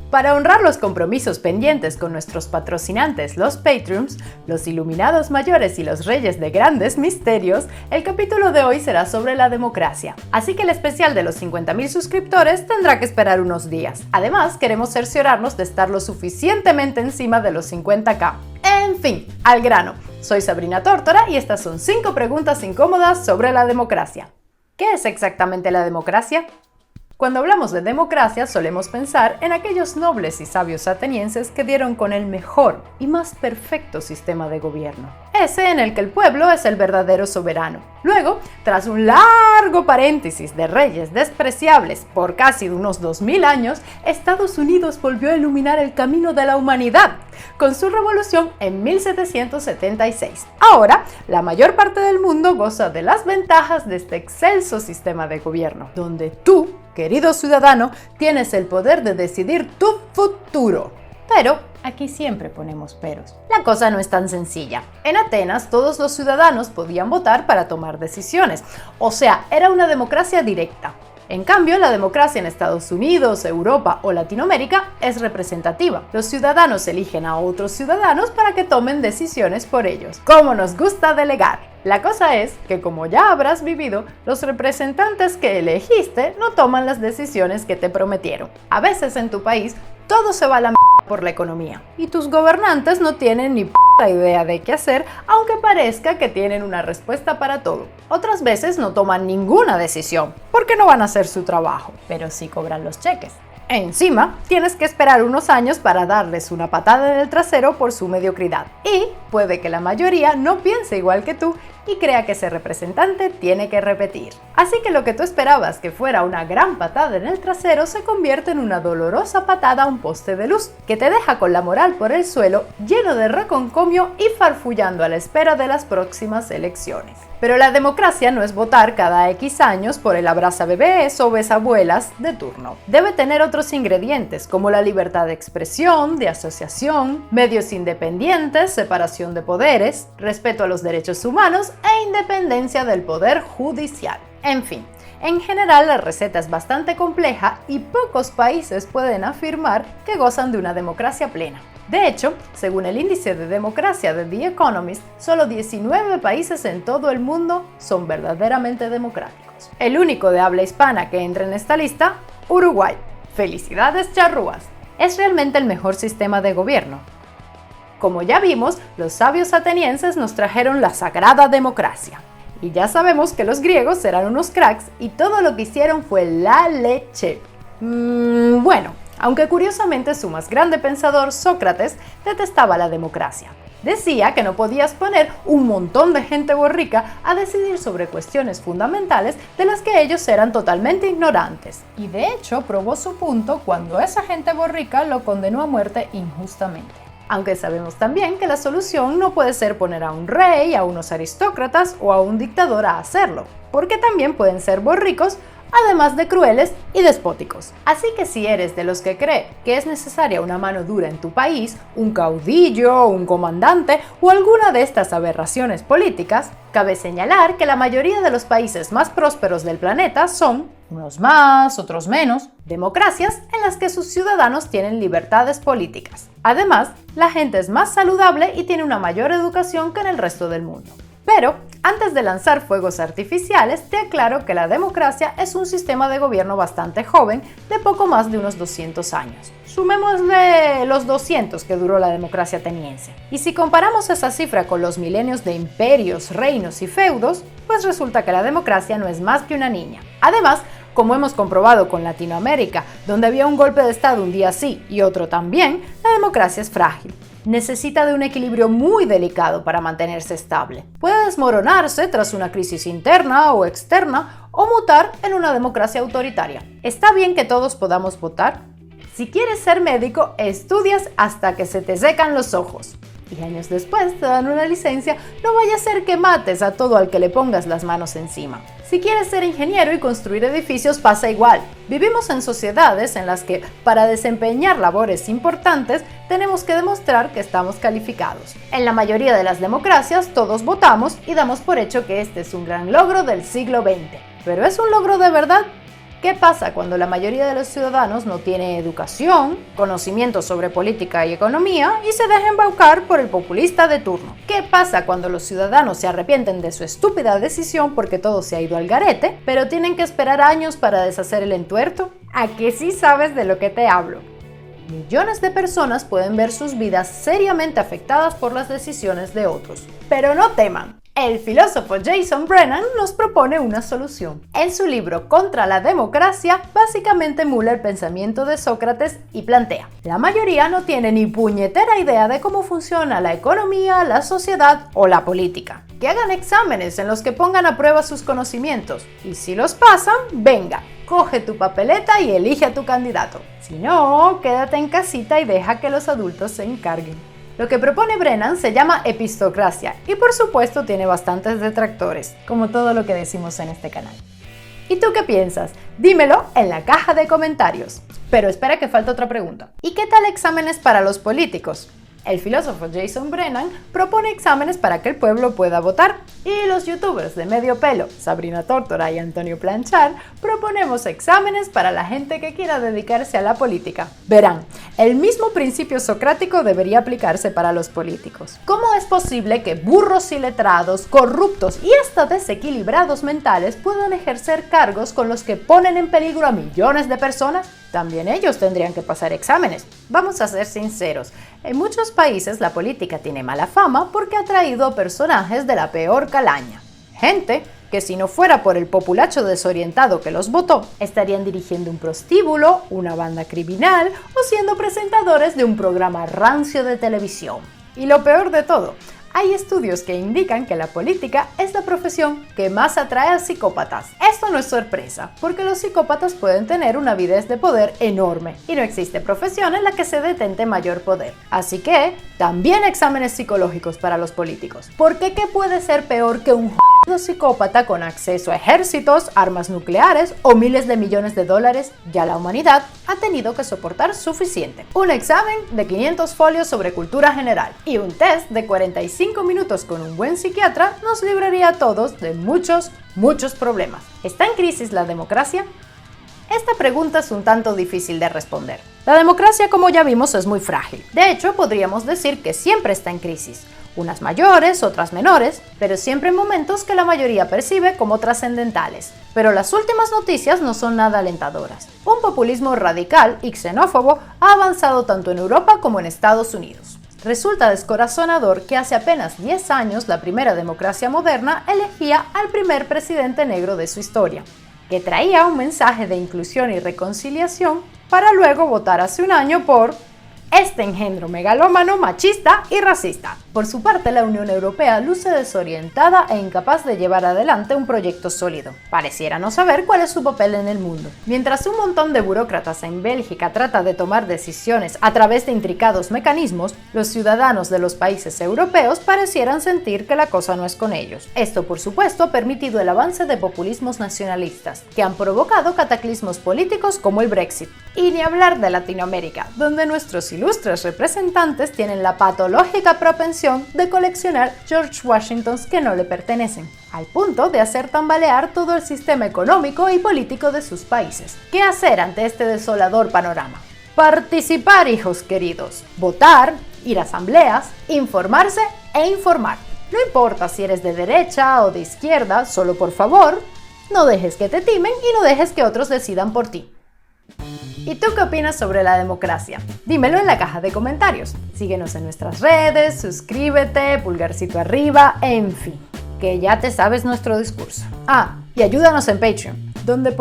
Para honrar los compromisos pendientes con nuestros patrocinantes, los Patreons, los Iluminados Mayores y los Reyes de Grandes Misterios, el capítulo de hoy será sobre la democracia. Así que el especial de los 50,000 suscriptores tendrá que esperar unos días. Además, queremos cerciorarnos de estar lo suficientemente encima de los 50K. En fin, al grano. Soy Sabrina Tórtora y estas son 5 preguntas incómodas sobre la democracia. ¿Qué es exactamente la democracia? Cuando hablamos de democracia solemos pensar en aquellos nobles y sabios atenienses que dieron con el mejor y más perfecto sistema de gobierno, ese en el que el pueblo es el verdadero soberano. Luego, tras un largo paréntesis de reyes despreciables por casi unos 2000 años, Estados Unidos volvió a iluminar el camino de la humanidad con su revolución en 1776. Ahora, la mayor parte del mundo goza de las ventajas de este excelso sistema de gobierno, donde tú, querido ciudadano, tienes el poder de decidir tu futuro. Pero aquí siempre ponemos peros. La cosa no es tan sencilla. En Atenas, todos los ciudadanos podían votar para tomar decisiones. O sea, era una democracia directa. En cambio, la democracia en Estados Unidos, Europa o Latinoamérica es representativa. Los ciudadanos eligen a otros ciudadanos para que tomen decisiones por ellos. ¡Cómo nos gusta delegar! La cosa es que, como ya habrás vivido, los representantes que elegiste no toman las decisiones que te prometieron. A veces en tu país todo se va a la por la economía y tus gobernantes no tienen ni idea de qué hacer, aunque parezca que tienen una respuesta para todo. Otras veces no toman ninguna decisión porque no van a hacer su trabajo, pero sí cobran los cheques. Encima, tienes que esperar unos años para darles una patada en el trasero por su mediocridad. Y puede que la mayoría no piense igual que tú y crea que ese representante tiene que repetir. Así que lo que tú esperabas que fuera una gran patada en el trasero se convierte en una dolorosa patada a un poste de luz, que te deja con la moral por el suelo, lleno de reconcomio y farfullando a la espera de las próximas elecciones. Pero la democracia no es votar cada X años por el abrazabebés o besabuelas de turno. Debe tener otros ingredientes como la libertad de expresión, de asociación, medios independientes, separación de poderes, respeto a los derechos humanos e independencia del poder judicial. En fin, en general la receta es bastante compleja y pocos países pueden afirmar que gozan de una democracia plena. De hecho, según el índice de democracia de The Economist, solo 19 países en todo el mundo son verdaderamente democráticos. El único de habla hispana que entra en esta lista, Uruguay. ¡Felicidades, charrúas! Es realmente el mejor sistema de gobierno. Como ya vimos, los sabios atenienses nos trajeron la sagrada democracia. Y ya sabemos que los griegos eran unos cracks y todo lo que hicieron fue la leche. Bueno, aunque curiosamente su más grande pensador, Sócrates, detestaba la democracia. Decía que no podías poner un montón de gente borrica a decidir sobre cuestiones fundamentales de las que ellos eran totalmente ignorantes. Y de hecho probó su punto cuando esa gente borrica lo condenó a muerte injustamente. Aunque sabemos también que la solución no puede ser poner a un rey, a unos aristócratas o a un dictador a hacerlo, porque también pueden ser borricos, además de crueles y despóticos. Así que si eres de los que cree que es necesaria una mano dura en tu país, un caudillo, un comandante o alguna de estas aberraciones políticas, cabe señalar que la mayoría de los países más prósperos del planeta son, unos más, otros menos, democracias en las que sus ciudadanos tienen libertades políticas. Además, la gente es más saludable y tiene una mayor educación que en el resto del mundo. Pero, antes de lanzar fuegos artificiales, te aclaro que la democracia es un sistema de gobierno bastante joven, de poco más de unos 200 años. Sumémosle los 200 que duró la democracia ateniense. Y si comparamos esa cifra con los milenios de imperios, reinos y feudos, pues resulta que la democracia no es más que una niña. Además, como hemos comprobado con Latinoamérica, donde había un golpe de estado un día sí y otro también, la democracia es frágil. Necesita de un equilibrio muy delicado para mantenerse estable. Puede desmoronarse tras una crisis interna o externa o mutar en una democracia autoritaria. ¿Está bien que todos podamos votar? Si quieres ser médico, estudias hasta que se te secan los ojos. Y años después te dan una licencia, no vaya a ser que mates a todo al que le pongas las manos encima. Si quieres ser ingeniero y construir edificios pasa igual. Vivimos en sociedades en las que, para desempeñar labores importantes, tenemos que demostrar que estamos calificados. En la mayoría de las democracias todos votamos y damos por hecho que este es un gran logro del siglo XX. ¿Pero es un logro de verdad? ¿Qué pasa cuando la mayoría de los ciudadanos no tiene educación, conocimiento sobre política y economía y se deja embaucar por el populista de turno? ¿Qué pasa cuando los ciudadanos se arrepienten de su estúpida decisión porque todo se ha ido al garete, pero tienen que esperar años para deshacer el entuerto? ¿A que sí sabes de lo que te hablo? Millones de personas pueden ver sus vidas seriamente afectadas por las decisiones de otros. Pero no teman. El filósofo Jason Brennan nos propone una solución. En su libro Contra la democracia, básicamente emula el pensamiento de Sócrates y plantea: la mayoría no tiene ni puñetera idea de cómo funciona la economía, la sociedad o la política. Que hagan exámenes en los que pongan a prueba sus conocimientos, y si los pasan, venga, coge tu papeleta y elige a tu candidato. Si no, quédate en casita y deja que los adultos se encarguen. Lo que propone Brennan se llama epistocracia y por supuesto tiene bastantes detractores, como todo lo que decimos en este canal. ¿Y tú qué piensas? Dímelo en la caja de comentarios. Pero espera que falta otra pregunta. ¿Y qué tal exámenes para los políticos? El filósofo Jason Brennan propone exámenes para que el pueblo pueda votar. Y los youtubers de medio pelo, Sabrina Tórtora y Antonio Planchar, proponemos exámenes para la gente que quiera dedicarse a la política. Verán, el mismo principio socrático debería aplicarse para los políticos. ¿Cómo es posible que burros iletrados, corruptos y hasta desequilibrados mentales puedan ejercer cargos con los que ponen en peligro a millones de personas? También ellos tendrían que pasar exámenes. Vamos a ser sinceros, en muchos países la política tiene mala fama porque ha traído a personajes de la peor calaña. Gente que si no fuera por el populacho desorientado que los votó, estarían dirigiendo un prostíbulo, una banda criminal o siendo presentadores de un programa rancio de televisión. Y lo peor de todo, hay estudios que indican que la política es la profesión que más atrae a psicópatas. Esto no es sorpresa, porque los psicópatas pueden tener una avidez de poder enorme y no existe profesión en la que se detente mayor poder. Así que, también exámenes psicológicos para los políticos. Porque ¿qué puede ser peor que un psicópata con acceso a ejércitos, armas nucleares o miles de millones de dólares? Ya la humanidad ha tenido que soportar suficiente. Un examen de 500 folios sobre cultura general y un test de 45 minutos con un buen psiquiatra nos libraría a todos de muchos problemas. ¿Está en crisis la democracia? Esta pregunta es un tanto difícil de responder. La democracia, como ya vimos, es muy frágil. De hecho, podríamos decir que siempre está en crisis. Unas mayores, otras menores, pero siempre en momentos que la mayoría percibe como trascendentales. Pero las últimas noticias no son nada alentadoras. Un populismo radical y xenófobo ha avanzado tanto en Europa como en Estados Unidos. Resulta descorazonador que hace apenas 10 años la primera democracia moderna elegía al primer presidente negro de su historia, que traía un mensaje de inclusión y reconciliación para luego votar hace un año por este engendro megalómano, machista y racista. Por su parte, la Unión Europea luce desorientada e incapaz de llevar adelante un proyecto sólido. Pareciera no saber cuál es su papel en el mundo. Mientras un montón de burócratas en Bélgica trata de tomar decisiones a través de intricados mecanismos, los ciudadanos de los países europeos parecieran sentir que la cosa no es con ellos. Esto, por supuesto, ha permitido el avance de populismos nacionalistas, que han provocado cataclismos políticos como el Brexit. Y ni hablar de Latinoamérica, donde nuestros ilustres representantes tienen la patológica propensión de coleccionar George Washingtons que no le pertenecen, al punto de hacer tambalear todo el sistema económico y político de sus países. ¿Qué hacer ante este desolador panorama? Participar, hijos queridos. Votar, ir a asambleas, informarse e informar. No importa si eres de derecha o de izquierda, solo por favor, no dejes que te timen y no dejes que otros decidan por ti. ¿Y tú qué opinas sobre la democracia? Dímelo en la caja de comentarios. Síguenos en nuestras redes, suscríbete, pulgarcito arriba, en fin, que ya te sabes nuestro discurso. Y ayúdanos en Patreon, donde por